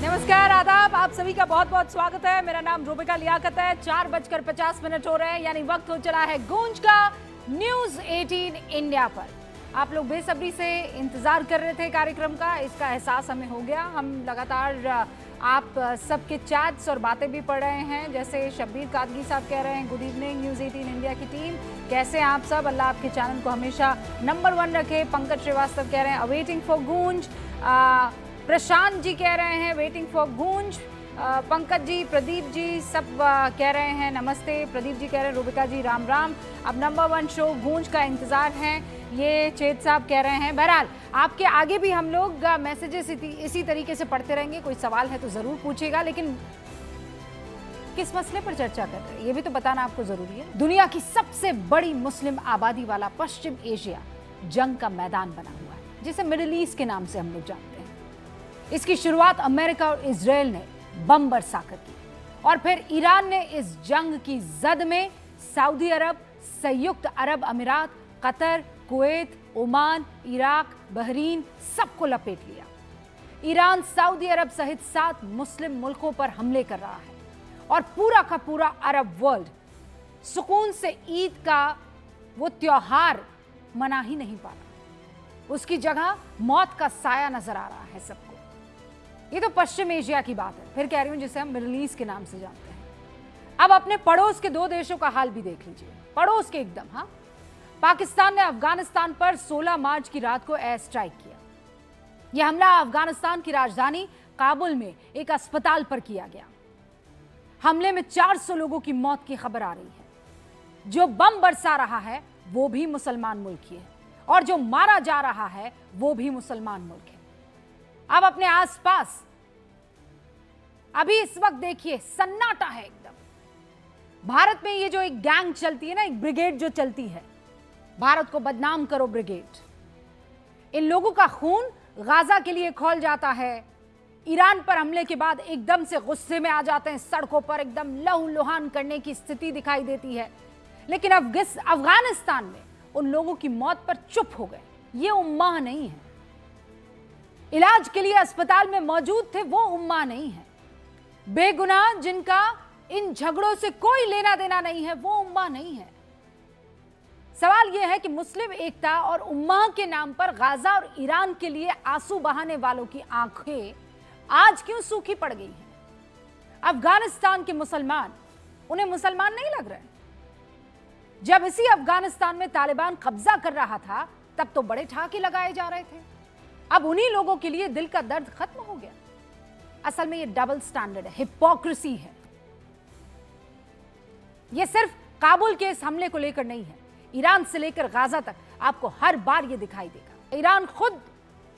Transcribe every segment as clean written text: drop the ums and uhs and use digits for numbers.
नमस्कार, आदाब, आप सभी का बहुत बहुत स्वागत है। मेरा नाम रूबिका लियाकत है। 4:50 हो रहे हैं, यानी वक्त हो चला है गूंज का न्यूज 18 इंडिया पर। आप लोग बेसब्री से इंतजार कर रहे थे कार्यक्रम का, इसका एहसास हमें हो गया। हम लगातार आप सबके चैट्स और बातें भी पढ़ रहे हैं। जैसे शब्बीर कादगी साहब कह रहे हैं, गुड इवनिंग न्यूज 18 इंडिया की टीम, कैसे हैं आप सब? अल्लाह आपके चैनल को हमेशा नंबर 1 रखे। पंकज श्रीवास्तव कह रहे हैं अवेटिंग फॉर गूंज। प्रशांत जी कह रहे हैं वेटिंग फॉर गूंज। पंकज जी, प्रदीप जी सब कह रहे हैं नमस्ते। प्रदीप जी कह रहे हैं रूबिका जी राम राम, अब नंबर 1 शो गूंज का इंतजार है, ये चेत साहब कह रहे हैं। बहरहाल आपके आगे भी हम लोग मैसेजेस इसी तरीके से पढ़ते रहेंगे। कोई सवाल है तो जरूर पूछेगा, लेकिन किस मसले पर चर्चा कर रहे हैं ये भी तो बताना आपको जरूरी है। दुनिया की सबसे बड़ी मुस्लिम आबादी वाला पश्चिम एशिया जंग का मैदान बना हुआ है, जिसे मिडिल ईस्ट के नाम से हम लोग जानते हैं। इसकी शुरुआत अमेरिका और इजराइल ने बम बरसाकर की, और फिर ईरान ने इस जंग की जद में सऊदी अरब, संयुक्त अरब अमीरात, Qatar, Kuwait, Oman, Iraq, Bahrain सबको लपेट लिया। ईरान सऊदी अरब सहित 7 मुस्लिम मुल्कों पर हमले कर रहा है, और पूरा का पूरा अरब वर्ल्ड सुकून से ईद का वो त्योहार मना ही नहीं पा रहा। उसकी जगह मौत का साया नजर आ रहा है सबको। ये तो पश्चिम एशिया की बात है, फिर कह रही हूं जिसे हम मिडिल ईस्ट के नाम से जानते हैं। अब अपने पड़ोस के 2 देशों का हाल भी देख लीजिए, पड़ोस के एकदम। हाँ, पाकिस्तान ने अफगानिस्तान पर 16 मार्च की रात को एयर स्ट्राइक किया। यह हमला अफगानिस्तान की राजधानी काबुल में एक अस्पताल पर किया गया। हमले में 400 लोगों की मौत की खबर आ रही है। जो बम बरसा रहा है वो भी मुसलमान मुल्क है, और जो मारा जा रहा है वो भी मुसलमान मुल्क है। अब अपने आसपास अभी इस वक्त देखिए सन्नाटा है एकदम। भारत में ये जो एक गैंग चलती है ना, एक ब्रिगेड जो चलती है, भारत को बदनाम करो ब्रिगेड, इन लोगों का खून गाजा के लिए खौल जाता है। ईरान पर हमले के बाद एकदम से गुस्से में आ जाते हैं, सड़कों पर एकदम लहूलुहान करने की स्थिति दिखाई देती है। लेकिन अफगानिस्तान में उन लोगों की मौत पर चुप हो गए। ये उम्मा नहीं है। इलाज के लिए अस्पताल में मौजूद थे वो उम्मा नहीं है। बेगुनाह जिनका इन झगड़ों से कोई लेना देना नहीं है वो उम्मा नहीं है। सवाल यह है कि मुस्लिम एकता और उम्मा के नाम पर गाजा और ईरान के लिए आंसू बहाने वालों की आंखें आज क्यों सूखी पड़ गई हैं? अफगानिस्तान के मुसलमान उन्हें मुसलमान नहीं लग रहे। जब इसी अफगानिस्तान में तालिबान कब्जा कर रहा था तब तो बड़े ठाके लगाए जा रहे थे। अब उन्हीं लोगों के लिए दिल का दर्द खत्म हो गया। असल में ये डबल स्टैंडर्ड है, हिपोक्रेसी है। ये सिर्फ काबुल के इस हमले को लेकर नहीं है, ईरान से लेकर गाजा तक आपको हर बार ये दिखाई देगा। ईरान खुद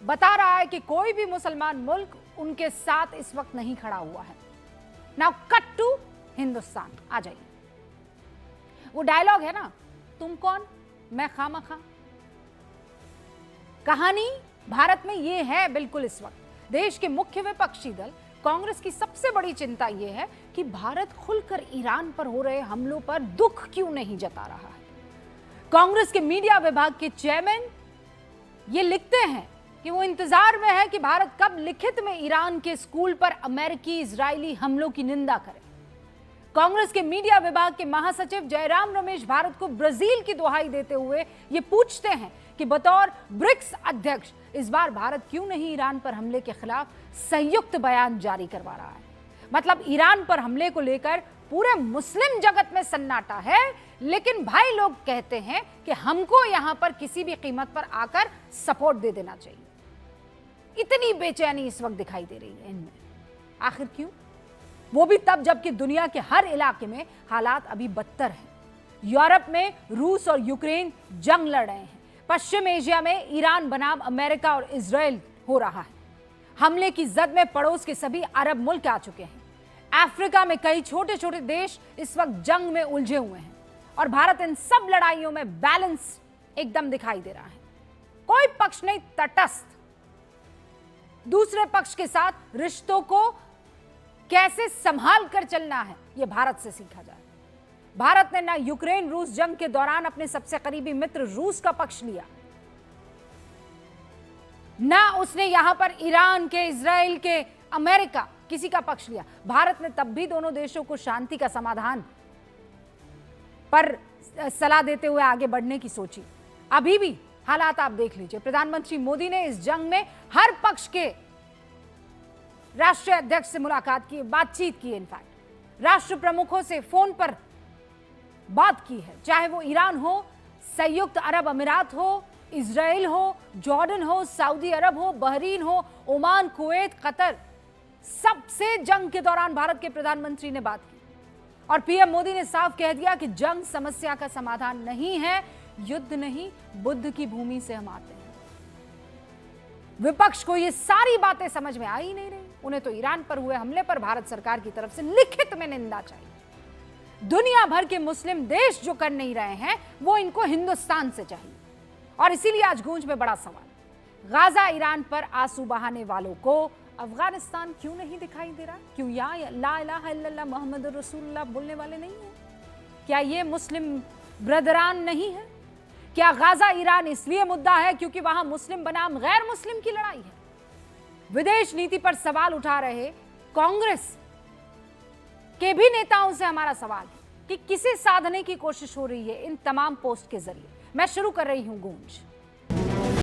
बता रहा है कि कोई भी मुसलमान मुल्क उनके साथ इस वक्त नहीं खड़ा हुआ है। नाउ कट टू हिंदुस्तान, आ जाइए। वो डायलॉग है ना, तुम कौन मैं खामखा। कहानी भारत में ये है बिल्कुल। इस वक्त देश के मुख्य विपक्षी दल कांग्रेस की सबसे बड़ी चिंता यह है कि भारत खुलकर ईरान पर हो रहे हमलों पर दुख क्यों नहीं जता रहा है। कांग्रेस के मीडिया विभाग के चेयरमैन ये लिखते हैं कि वो इंतजार में है कि भारत कब लिखित में ईरान के स्कूल पर अमेरिकी इजरायली हमलों की निंदा करे। कांग्रेस के मीडिया विभाग के महासचिव जयराम रमेश भारत को ब्राजील की दुहाई देते हुए ये पूछते हैं कि बतौर ब्रिक्स अध्यक्ष इस बार भारत क्यों नहीं ईरान पर हमले के खिलाफ संयुक्त बयान जारी करवा रहा है। मतलब ईरान पर हमले को लेकर पूरे मुस्लिम जगत में सन्नाटा है, लेकिन भाई लोग कहते हैं कि हमको यहां पर किसी भी कीमत पर आकर सपोर्ट दे देना चाहिए। इतनी बेचैनी इस वक्त दिखाई दे रही है इनमें। आखिर क्यों? वो भी तब जबकि दुनिया के हर इलाके में हालात अभी बदतर हैं। यूरोप में रूस और यूक्रेन जंग लड़ रहे हैं। पश्चिम एशिया में ईरान बनाम अमेरिका और इजराइल हो रहा है। हमले की जद में पड़ोस के सभी अरब मुल्क आ चुके हैं। अफ्रीका में कई छोटे छोटे देश इस वक्त जंग में उलझे हुए हैं, और भारत इन सब लड़ाइयों में बैलेंस एकदम दिखाई दे रहा है। कोई पक्ष नहीं तटस्थ। दूसरे पक्ष के साथ रिश्तों को कैसे संभाल कर चलना है, यह भारत से सीखा जाए। भारत ने ना यूक्रेन रूस जंग के दौरान अपने सबसे करीबी मित्र रूस का पक्ष लिया, ना उसने यहां पर ईरान के, इजराइल के, अमेरिका किसी का पक्ष लिया। भारत ने तब भी दोनों देशों को शांति का समाधान पर सलाह देते हुए आगे बढ़ने की सोची। अभी भी हालात आप देख लीजिए। प्रधानमंत्री मोदी ने इस जंग में हर पक्ष के राष्ट्रीय अध्यक्ष से मुलाकात की, बातचीत की, इनफैक्ट राष्ट्र प्रमुखों से फोन पर बात की है, चाहे वो ईरान हो, संयुक्त अरब अमीरात हो, इजराइल हो, जॉर्डन हो, सऊदी अरब हो, बहरीन हो, ओमान, कुवैत, कतर। सबसे जंग के दौरान भारत के प्रधानमंत्री ने बात की और पीएम मोदी ने साफ कह दिया कि जंग समस्या का समाधान नहीं है, युद्ध नहीं, बुद्ध की भूमि से हम आते हैं। विपक्ष को ये सारी बातें समझ में आ ही नहीं रही। उन्हें तो ईरान पर हुए हमले पर भारत सरकार की तरफ से लिखित में निंदा चाहिए। दुनिया भर के मुस्लिम देश जो कर नहीं रहे हैं वो इनको हिंदुस्तान से चाहिए। और इसीलिए आज गूंज में बड़ा सवाल, गाजा ईरान पर आंसू बहाने वालों को अफगानिस्तान क्यों नहीं दिखाई दे रहा? क्यों या ला इलाहा इल्लल्लाह मोहम्मद रसूलुल्लाह बोलने वाले नहीं है? क्या ये मुस्लिम ब्रदरान नहीं है? क्या गाजा ईरान इसलिए मुद्दा है क्योंकि वहां मुस्लिम बनाम गैर मुस्लिम की लड़ाई है? विदेश नीति पर सवाल उठा रहे कांग्रेस के भी नेताओं से हमारा सवाल है कि किसे साधने की कोशिश हो रही है इन तमाम पोस्ट के जरिए। मैं शुरू कर रही हूं गूंज।